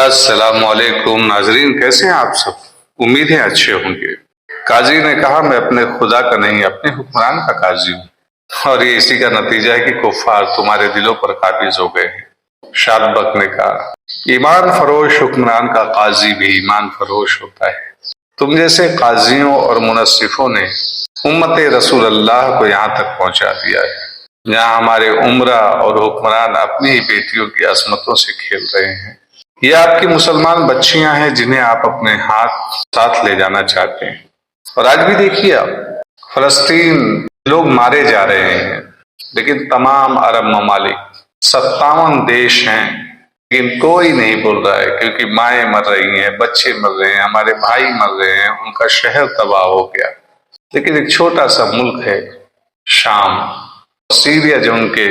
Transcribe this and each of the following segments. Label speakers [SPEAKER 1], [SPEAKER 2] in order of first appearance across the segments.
[SPEAKER 1] अस्सलाम वालेकुम नाजरीन, कैसे हैं आप सब। उम्मीद है अच्छे होंगे। काजी ने कहा, मैं अपने खुदा का नहीं अपने हुक्मरान का काजी हूँ और ये इसी का नतीजा है कि कुफ्फार तुम्हारे दिलों पर काबिज हो गए हैं। शादबक ने कहा, ईमान फरोश हुक्मरान का काजी भी ईमान फरोश होता है। तुम जैसे काजियों और मुनस्सिफों ने उम्मत रसूल अल्लाह को यहाँ तक पहुँचा दिया है जहाँ हमारे उमरा और हुक्मरान अपनी ही बेटियों की असमतों से खेल रहे हैं। ये आपकी मुसलमान बच्चियां हैं जिन्हें आप अपने हाथ साथ ले जाना चाहते हैं। और आज भी देखिए आप, फलस्तीन लोग मारे जा रहे हैं, लेकिन तमाम अरब ममालिक 57 देश हैं, लेकिन कोई नहीं बोल रहा है, क्योंकि माएँ मर रही हैं, बच्चे मर रहे हैं, हमारे भाई मर रहे हैं, उनका शहर तबाह हो गया। लेकिन एक छोटा सा मुल्क है शाम, सीरिया, जो उनके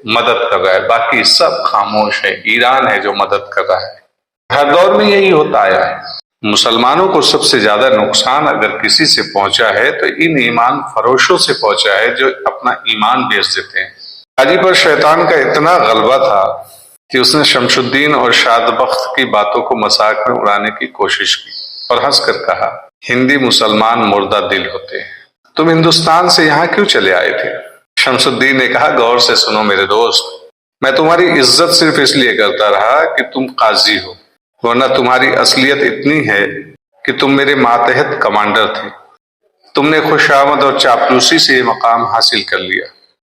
[SPEAKER 1] मदद कर रहा है, बाकी सब खामोश है। ईरान है जो मदद कर रहा है। हर दौर में यही होता आया है। मुसलमानों को सबसे ज्यादा नुकसान अगर किसी से पहुंचा है तो इन ईमान फरोशों से पहुंचा है जो अपना ईमान बेच देते हैं। काजी पर शैतान का इतना गलबा था कि उसने शमशुद्दीन और शादबख्त की बातों को मजाक में उड़ाने की कोशिश की और हंस कर कहा, हिंदी मुसलमान मुर्दा दिल होते हैं, तुम हिंदुस्तान से यहाँ क्यों चले आए थे। शमशुद्दीन ने कहा, गौर से सुनो मेरे दोस्त, मैं तुम्हारी इज्जत सिर्फ इसलिए करता रहा कि तुम काजी हो, वरना तुम्हारी असलियत इतनी है कि तुम मेरे मातहत कमांडर थे। तुमने खुशामद और चापलूसी से ये मकाम हासिल कर लिया।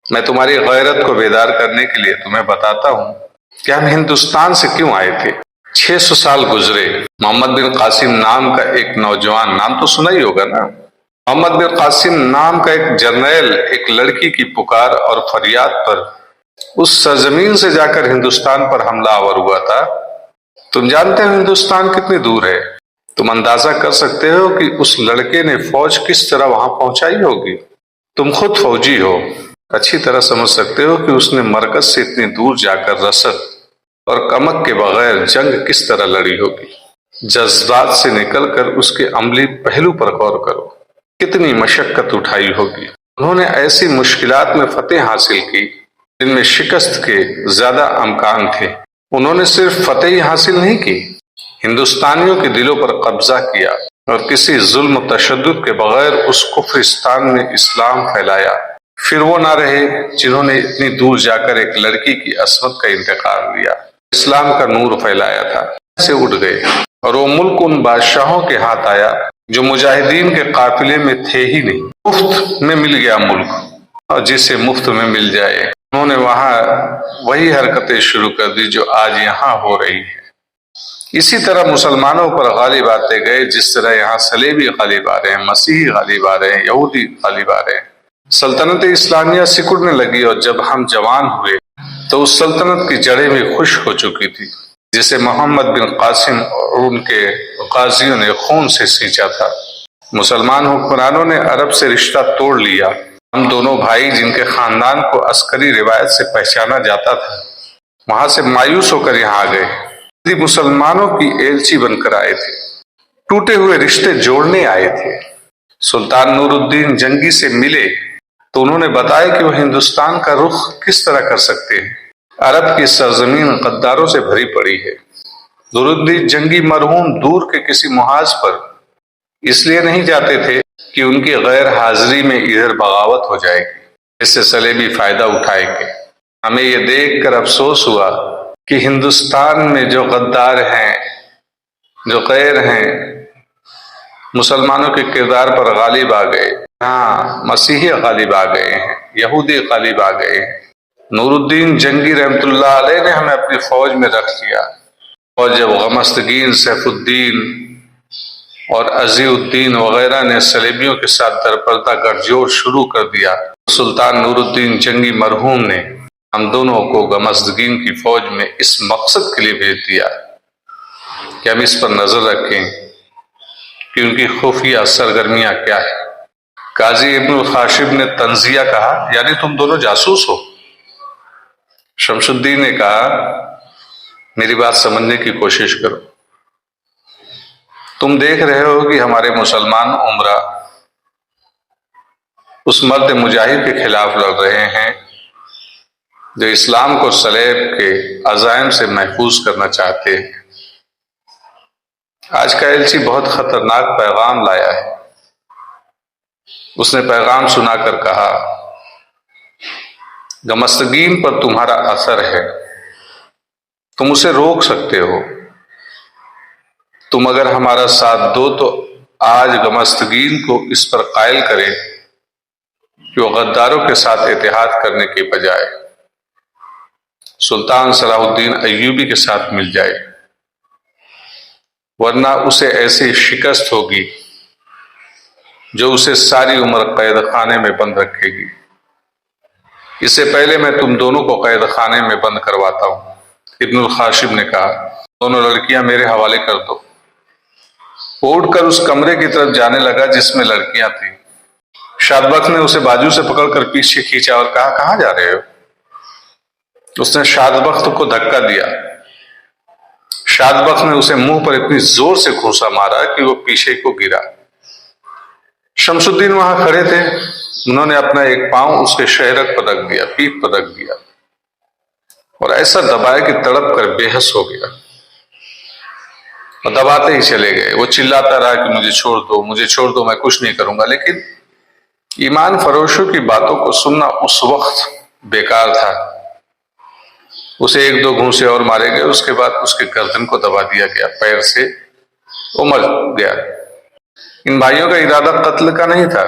[SPEAKER 1] मैं तुम्हारी गैरत को बेदार करने के लिए तुम्हें बताता हूँ कि हम हिंदुस्तान से क्यों आए थे। 600 साल गुजरे। मोहम्मद बिन कासिम नाम का एक नौजवान, नाम तो सुना ही होगा ना, मोहम्मद बिन कासिम नाम का एक जर्नैल एक लड़की की पुकार और फरियाद पर उस सरजमीन से जाकर हिंदुस्तान पर हमला आवर हुआ था। तुम जानते हो हिंदुस्तान कितनी दूर है। तुम अंदाजा कर सकते हो कि उस लड़के ने फौज किस तरह वहां पहुंचाई होगी। तुम खुद फौजी हो, अच्छी तरह समझ सकते हो कि उसने मरकज से इतनी दूर जाकर रसद और कमक के बगैर जंग किस तरह लड़ी होगी। जज्बात से निकलकर उसके अमली पहलू पर गौर करो, कितनी मशक्कत उठाई होगी। उन्होंने ऐसी मुश्किलात में फतेह हासिल की जिनमें शिकस्त के ज्यादा अमकान थे। उन्होंने सिर्फ फतेह ही हासिल नहीं की, हिंदुस्तानियों के दिलों पर कब्जा किया और किसी जुल्म तशद्दुद के बगैर उस कुफ्रिस्तान में इस्लाम फैलाया। फिर वो ना रहे जिन्होंने इतनी दूर जाकर एक लड़की की असमत का इंतकाम लिया, इस्लाम का नूर फैलाया था, से उठ गए और वो मुल्क उन बादशाहों के हाथ आया जो मुजाहिदीन के काफिले में थे ही नहीं। मुफ्त में मिल गया मुल्क, और जिसे मुफ्त में मिल जाए उन्होंने वहां वही हरकतें शुरू कर दी जो आज यहाँ हो रही है। इसी तरह मुसलमानों पर गालिब आते गए, जिस तरह यहाँ सलेबी गालिब आ रहे हैं, मसीही गालिब आ रहे हैं, यहूदी गालिब आ रहे हैं। सल्तनत इस्लामिया सिकुड़ने लगी और जब हम जवान हुए तो उस सल्तनत की जड़ें भी खुश्क हो चुकी थी, जिसे मोहम्मद बिन कासिम और उनके गाजियों ने खून से सींचा था। मुसलमान हुक्मरानों ने अरब से रिश्ता तोड़ लिया। हम दोनों भाई, जिनके खानदान को अस्करी रिवायत से पहचाना जाता था, वहां से मायूस होकर यहाँ आ गए। मुसलमानों की एलची बनकर आए थे, टूटे हुए रिश्ते जोड़ने आए थे। सुल्तान नूरुद्दीन जंगी से मिले तो उन्होंने बताया कि वो हिंदुस्तान का रुख किस तरह कर सकते हैं। अरब की सरजमीन गद्दारों से भरी पड़ी है। नूरुद्दीन जंगी मरहूम दूर के किसी मुहाज पर इसलिए नहीं जाते थे कि उनकी गैर हाजिरी में इधर बगावत हो जाएगी, इससे सलेबी फायदा उठाएंगे। हमें ये देखकर अफसोस हुआ कि हिंदुस्तान में जो गद्दार हैं, जो गैर हैं, मुसलमानों के किरदार पर गालिब आ गए। हाँ, मसीही गालिब आ गए हैं, यहूदी गालिब आ गए हैं। नूरुद्दीन जंगी रहमतुल्लाह अलैह ने हमें अपनी फौज में रख लिया, और जब गमस्तगीन, सैफुद्दीन और अजीउद्दीन वगैरह ने सलेबियों के साथ दरपर्दा गठजोड़ शुरू कर दिया, सुल्तान नूरुद्दीन जंगी मरहूम ने हम दोनों को गमस्तगीन की फौज में इस मकसद के लिए भेज दिया कि हम इस पर नजर रखें कि उनकी खुफिया सरगर्मियां क्या है। काजी इब्नुल खाशिब ने तंजिया कहा, यानी तुम दोनों जासूस हो। शमशुद्दीन ने कहा, मेरी बात समझने की कोशिश करो। तुम देख रहे हो कि हमारे मुसलमान उमरा उस मर्द मुजाहिद के खिलाफ लड़ रहे हैं जो इस्लाम को सलेब के अज़ाइम से महफूज करना चाहते हैं। آج کا ایلچی بہت خطرناک پیغام لایا ہے۔ اس نے پیغام سنا کر کہا، گمستگین پر تمہارا اثر ہے، تم اسے روک سکتے ہو۔ تم اگر ہمارا ساتھ دو تو آج گمستگین کو اس پر قائل کرے کہ وہ غداروں کے ساتھ اتحاد کرنے کے بجائے سلطان صلاح الدین ایوبی کے ساتھ مل جائے، ورنہ اسے ایسی شکست ہوگی جو اسے ساری عمر قید خانے میں بند رکھے گی۔ اس سے پہلے میں تم دونوں کو قید خانے میں بند کرواتا ہوں۔ ابن الخاشب نے کہا، دونوں لڑکیاں میرے حوالے کر دو۔ وہ اٹھ کر اس کمرے کی طرف جانے لگا جس میں لڑکیاں تھیں۔ شادبخت نے اسے بازو سے پکڑ کر پیچھے کھینچا اور کہا، کہاں جا رہے ہو؟ اس نے شادبخت کو دھکا دیا۔ شادبخت نے اسے منہ پر اتنی زور سے گھونسا مارا کہ وہ پیچھے کو گرا۔ شمس الدین وہاں کھڑے تھے۔ انہوں نے اپنا ایک پاؤں اس کے شہرک پر رکھ دیا، پیٹھ پر رکھ دیا، اور ایسا دبایا کہ تڑپ کر بے حس ہو گیا، اور دباتے ہی چلے گئے۔ وہ چلاتا رہا کہ مجھے چھوڑ دو، مجھے چھوڑ دو، میں کچھ نہیں کروں گا۔ لیکن ایمان فروشوں کی باتوں کو سننا اس وقت بیکار تھا۔ اسے ایک دو گھونسے اور مارے گئے، اس کے بعد اس کے گردن کو دبا دیا گیا، پیر سے وہ مر گیا۔ ان بھائیوں کا ارادہ قتل کا نہیں تھا،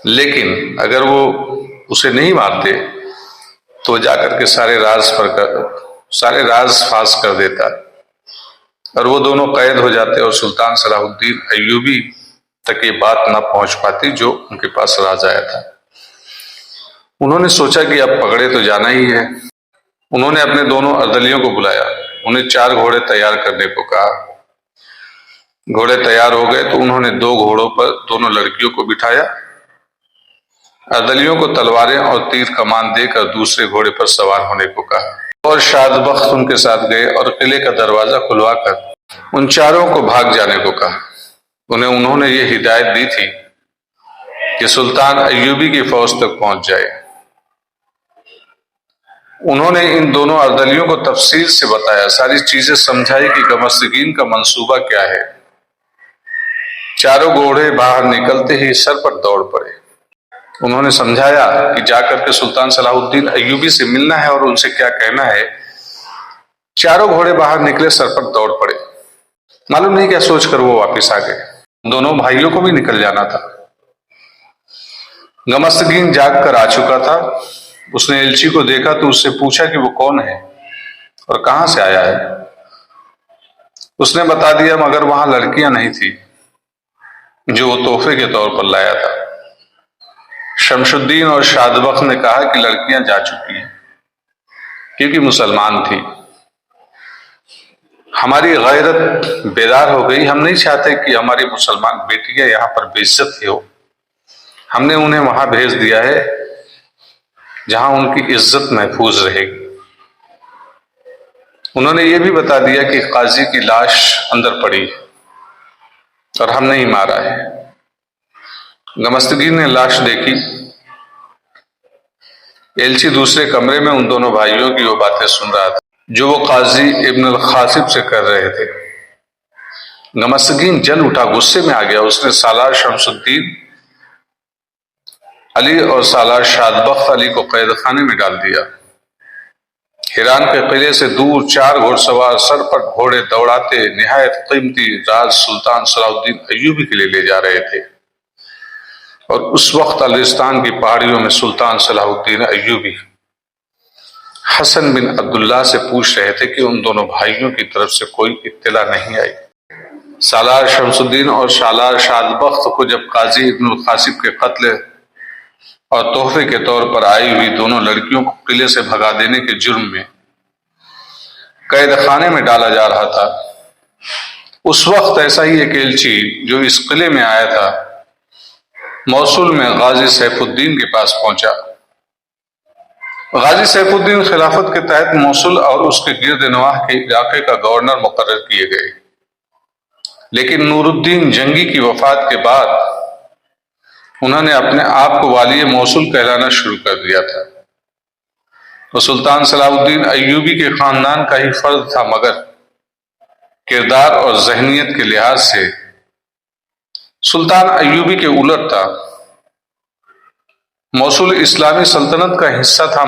[SPEAKER 1] لیکن اگر وہ اسے نہیں مارتے تو جا کر کے سارے راز فاش کر دیتا، اور وہ دونوں قید ہو جاتے، اور سلطان صلاح الدین ایوبی تک یہ بات نہ پہنچ پاتی جو ان کے پاس راز آیا تھا۔ انہوں نے سوچا کہ اب پکڑے تو جانا ہی ہے۔ انہوں نے اپنے دونوں اردلیوں کو بلایا، انہیں 4 گھوڑے تیار کرنے کو کہا۔ گھوڑے تیار ہو گئے تو انہوں نے 2 گھوڑوں پر دونوں لڑکیوں کو بٹھایا، اردلیوں کو تلواریں اور تیر کمان دے کر دوسرے گھوڑے پر سوار ہونے کو کہا، اور شادبخت ان کے ساتھ گئے اور قلعے کا دروازہ کھلوا کر ان 4 کو بھاگ جانے کو کہا۔ انہوں نے یہ ہدایت دی تھی کہ سلطان ایوبی کی فوج تک پہنچ جائے۔ انہوں نے ان دونوں اردلیوں کو تفصیل سے بتایا، ساری چیزیں سمجھائی کہ گمستگین کا منصوبہ کیا ہے۔ 4 گھوڑے باہر نکلتے ہی سر پر دوڑ پڑے۔ انہوں نے سمجھایا کہ جا کر کے سلطان صلاح الدین ایوبی سے ملنا ہے اور ان سے کیا کہنا ہے۔ 4 گھوڑے باہر نکلے، سر پر دوڑ پڑے۔ معلوم نہیں کیا سوچ کر وہ واپس آ گئے۔ دونوں بھائیوں کو بھی نکل جانا تھا۔ گمستگین جاگ کر آ چکا تھا۔ اس نے ایلچی کو دیکھا تو اس سے پوچھا کہ وہ کون ہے اور کہاں سے آیا ہے۔ اس نے بتا دیا، مگر وہاں لڑکیاں نہیں تھی جو وہ تحفے کے طور پر لایا تھا۔ شمس الدین اور شادبخت نے کہا کہ لڑکیاں جا چکی ہیں کیونکہ مسلمان تھی۔ ہماری غیرت بیدار ہو گئی، ہم نہیں چاہتے کہ ہماری مسلمان بیٹیاں یہاں پر بے عزت ہو۔ ہم نے انہیں وہاں بھیج دیا ہے جہاں ان کی عزت محفوظ رہے گی۔ انہوں نے یہ بھی بتا دیا کہ قاضی کی لاش اندر پڑی ہے اور ہم نہیں مارا ہے۔ گمستگین نے لاش دیکھی۔ ایلچی دوسرے کمرے میں ان دونوں بھائیوں کی وہ باتیں سن رہا تھا جو وہ قاضی ابن الخاشب سے کر رہے تھے۔ گمستگین جل اٹھا، غصے میں آ گیا۔ اس نے سالار شمس الدین علی اور سالار شادبخت علی کو قید خانے میں ڈال دیا۔ ہیران کے قلعے سے دور 4 گھوڑ سوار سر پر گھوڑے دوڑاتے نہایت قیمتی راز سلطان صلاح الدین ایوبی کے لیے لے جا رہے تھے، اور اس وقت الرستان کی پہاڑیوں میں سلطان صلاح الدین ایوبی حسن بن عبداللہ سے پوچھ رہے تھے کہ ان دونوں بھائیوں کی طرف سے کوئی اطلاع نہیں آئی۔ سالار شمس الدین اور سالار شادبخت کو جب قاضی ابن الخاشب کے قتل اور تحفے کے طور پر آئی ہوئی دونوں لڑکیوں کو قلعے سے بھگا دینے کے جرم میں قید خانے میں ڈالا جا رہا تھا، اس وقت ایسا ہی ایک ایلچی جو اس قلعے میں آیا تھا موصل میں غازی سیف الدین کے پاس پہنچا۔ غازی سیف الدین خلافت کے تحت موصل اور اس کے گرد نواح کے علاقے کا گورنر مقرر کیے گئے، لیکن نور الدین جنگی کی وفات کے بعد انہوں نے اپنے آپ کو والی موصل کہلانا شروع کر دیا تھا۔ وہ سلطان صلاح الدین ایوبی کے خاندان کا ہی فرد تھا، مگر کردار اور ذہنیت کے لحاظ سے سلطان ایوبی کے الٹ تھا۔ موصل اسلامی سلطنت کا حصہ تھا،